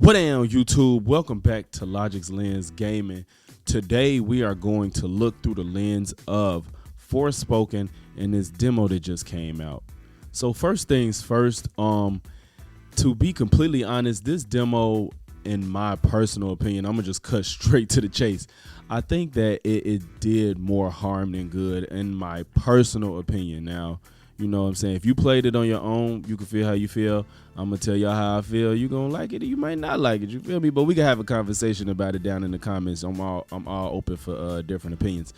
What down, YouTube? Welcome back to Logic's Lens Gaming. Today we are going to look through the lens of Forspoken and this demo that just came out. So first things first, to be completely honest, this demo, in my personal opinion, I'm gonna just cut straight to the chase. I think that it did more harm than good, in my personal opinion. Now, you know what I'm saying? If you played it on your own, you can feel how you feel. I'm going to tell y'all how I feel. You going to like it or you might not like it. You feel me? But we can have a conversation about it down in the comments. I'm all open for different opinions.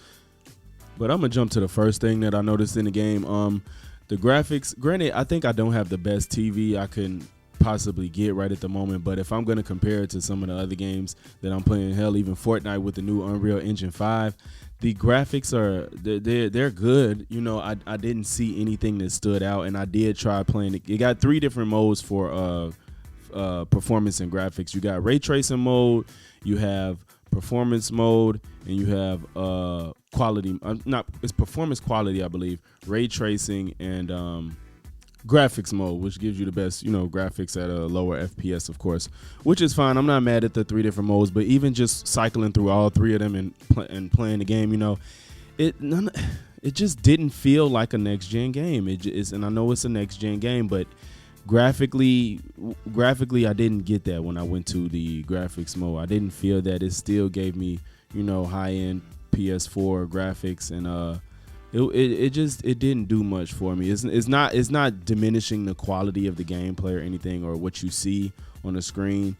But I'm going to jump to the first thing that I noticed in the game. The graphics, granted, I think I don't have the best TV I can possibly get right at the moment. But if I'm going to compare it to some of the other games that I'm playing, hell, even Fortnite with the new Unreal Engine 5, the graphics are they're good. You know, I didn't see anything that stood out, and I did try playing it. It got three different modes for performance and graphics. You got ray tracing mode, you have performance mode, and you have quality. It's performance quality, I believe. Ray tracing and graphics mode, which gives you the best, graphics at a lower FPS, of course, which is fine. I'm not mad at the three different modes, but even just cycling through all three of them and playing the game, it just didn't feel like a next gen game. And I know it's a next gen game, but graphically, I didn't get that when I went to the graphics mode. I didn't feel that. It still gave me, high end PS4 graphics, and it didn't do much for me. It's not diminishing the quality of the gameplay or anything or what you see on the screen.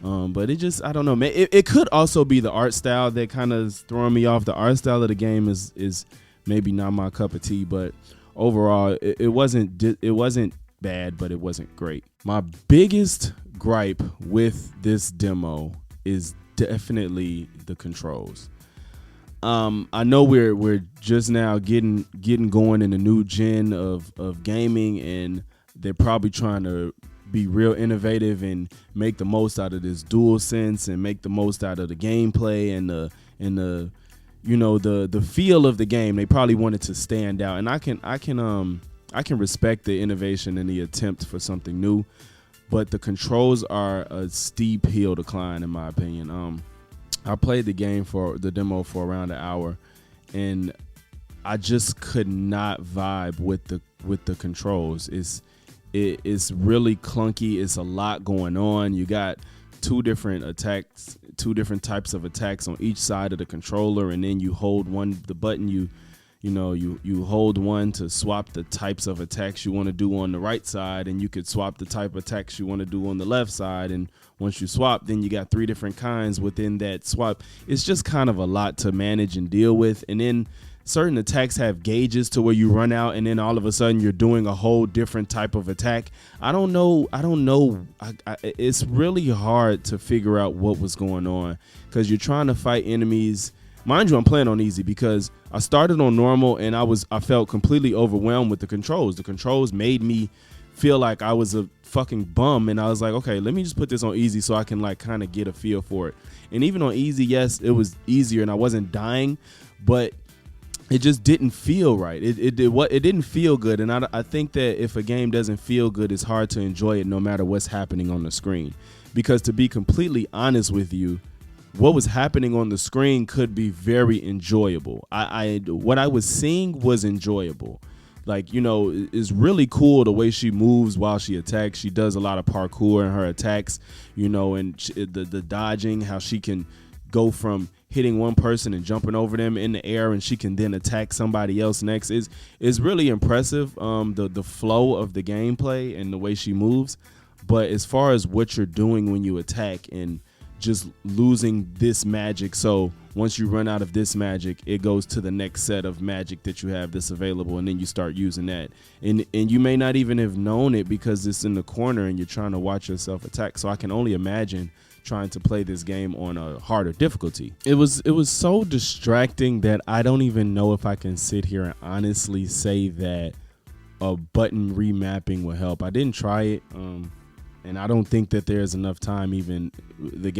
But I don't know, man. It could also be the art style that kind of throwing me off. The art style of the game is maybe not my cup of tea, but overall it wasn't bad, but it wasn't great. My biggest gripe with this demo is definitely the controls. I know we're just now getting going in a new gen of gaming, and they're probably trying to be real innovative and make the most out of this dual sense and make the most out of the gameplay and the feel of the game. They probably wanted to stand out, and I can respect the innovation and the attempt for something new, but the controls are a steep hill to climb, in my opinion. I played the demo for around an hour, and I just could not vibe with the controls. It's really clunky. It's a lot going on. You got two different types of attacks on each side of the controller, and then you hold the button. You hold one to swap the types of attacks you want to do on the right side, and you could swap the type of attacks you want to do on the left side. And once you swap, then you got three different kinds within that swap. It's just kind of a lot to manage and deal with. And then certain attacks have gauges to where you run out, and then all of a sudden you're doing a whole different type of attack. I don't know. It's really hard to figure out what was going on, because you're trying to fight enemies. Mind you, I'm playing on easy because I started on normal, and I felt completely overwhelmed with the controls. The controls made me feel like I was a fucking bum, and I was like, okay, let me just put this on easy so I can kind of get a feel for it. And even on easy, yes, it was easier and I wasn't dying, but it just didn't feel right. It didn't feel good, and I think that if a game doesn't feel good, it's hard to enjoy it no matter what's happening on the screen. Because to be completely honest with you, what was happening on the screen could be very enjoyable. What I was seeing was enjoyable. It's really cool the way she moves while she attacks. She does a lot of parkour in her attacks, and the dodging, how she can go from hitting one person and jumping over them in the air, and she can then attack somebody else next. Is really impressive. The flow of the gameplay and the way she moves. But as far as what you're doing when you attack and just losing this magic, so once you run out of this magic, it goes to the next set of magic that you have that's available, and then you start using that, and you may not even have known it because it's in the corner and you're trying to watch yourself attack. So I can only imagine trying to play this game on a harder difficulty. It was so distracting that I don't even know if I can sit here and honestly say that a button remapping will help. I didn't try it, and I don't think that there's enough time. Even the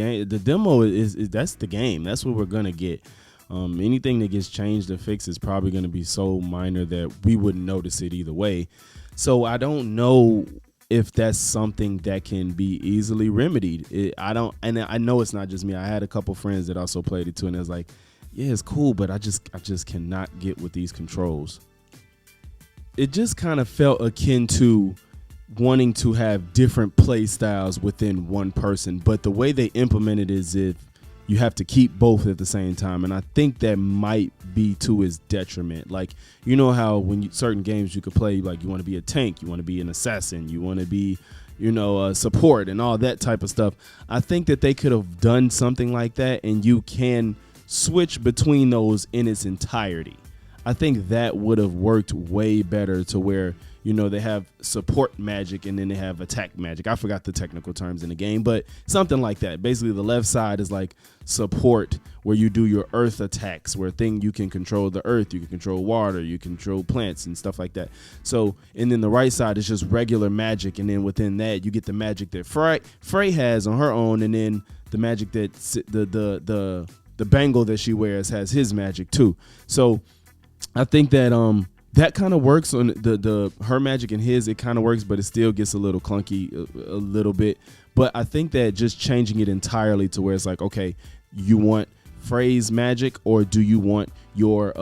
demo is that's the game. That's what we're gonna get. Anything that gets changed or fixed is probably gonna be so minor that we wouldn't notice it either way. So I don't know if that's something that can be easily remedied. And I know it's not just me. I had a couple friends that also played it too, and it was like, yeah, it's cool, but I just cannot get with these controls. It just kind of felt akin to wanting to have different play styles within one person, but the way they implemented it is if you have to keep both at the same time, and I think that might be to his detriment. Like, you know how when certain games you could play, like you want to be a tank, you want to be an assassin, you want to be, support and all that type of stuff. I think that they could have done something like that, and you can switch between those in its entirety. I think that would have worked way better to where, they have support magic and then they have attack magic. I forgot the technical terms in the game, but something like that. Basically, the left side is like support, where you do your earth attacks, where you can control the earth, you can control water, you can control plants and stuff like that. So, and then the right side is just regular magic, and then within that, you get the magic that Frey has on her own, and then the magic that the bangle that she wears has his magic too. So, I think that that kind of works on the her magic and his. It kind of works, but it still gets a little clunky a little bit. But I think that just changing it entirely to where it's like, okay, you want Frey's magic, or do you want your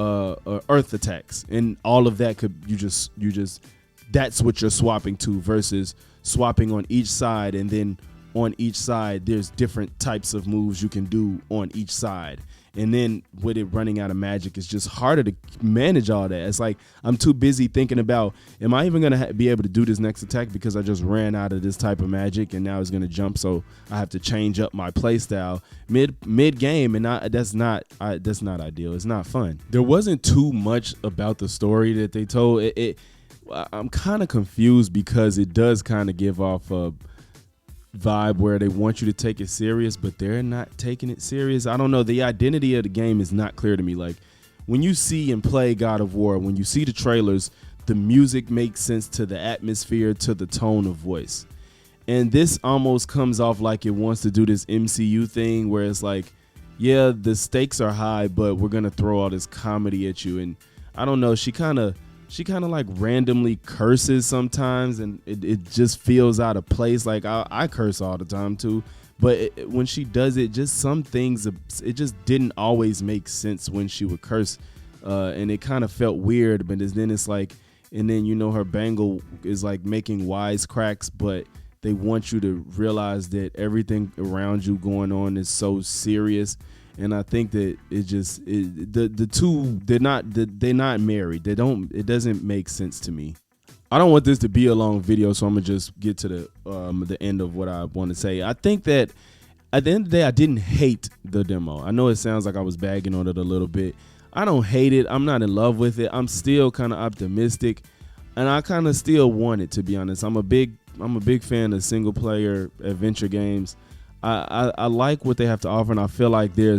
earth attacks? And all of that you just that's what you're swapping to, versus swapping on each side, and then on each side there's different types of moves you can do on each side. And then with it running out of magic, it's just harder to manage all that. It's like I'm too busy thinking about, am I even going to be able to do this next attack because I just ran out of this type of magic and now it's going to jump, so I have to change up my play style mid game, and that's not ideal. It's not fun. There wasn't too much about the story that they told. I'm kind of confused because it does kind of give off a vibe where they want you to take it serious, but they're not taking it serious. I don't know. The identity of the game is not clear to me. Like, when you see and play God of War, when you see the trailers, the music makes sense to the atmosphere, to the tone of voice. And this almost comes off like it wants to do this MCU thing where it's like, yeah, the stakes are high, but we're going to throw all this comedy at you. And I don't know. She kind of like randomly curses sometimes, and it just feels out of place. Like I curse all the time too, but when she does it, just some things, it just didn't always make sense when she would curse, and it kind of felt weird. But then it's like, and then her bangle is like making wisecracks, but they want you to realize that everything around you going on is so serious. And I think that the two, they're not married. It doesn't make sense to me. I don't want this to be a long video, so I'm gonna just get to the end of what I want to say. I think that at the end of the day, I didn't hate the demo. I know it sounds like I was bagging on it a little bit. I don't hate it. I'm not in love with it. I'm still kind of optimistic, and I kind of still want it, to be honest. I'm a big fan of single player adventure games. I like what they have to offer, and I feel like there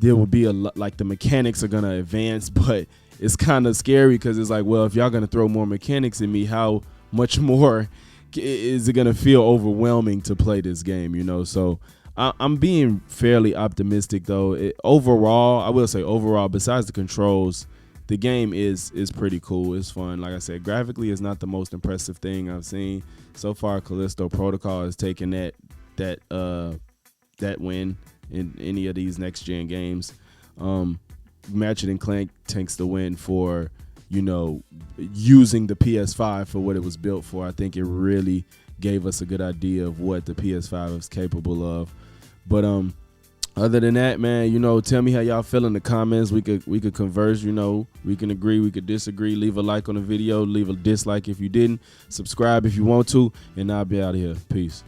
will be like the mechanics are gonna advance, but it's kind of scary because it's like, well, if y'all gonna throw more mechanics in me, how much more is it gonna feel overwhelming to play this game? So I'm being fairly optimistic though. Overall, I will say besides the controls, the game is pretty cool. It's fun. Like I said, graphically, it's not the most impressive thing I've seen so far. Callisto Protocol has taken that win in any of these next gen games. Ratchet and Clank takes the win for using the PS5 for what it was built for. I think it really gave us a good idea of what the PS5 is capable of. But other than that, man, tell me how y'all feel in the comments. We could converse. We can agree, we could disagree. Leave a like on the video, leave a dislike if you didn't, subscribe if you want to, and I'll be out of here. Peace.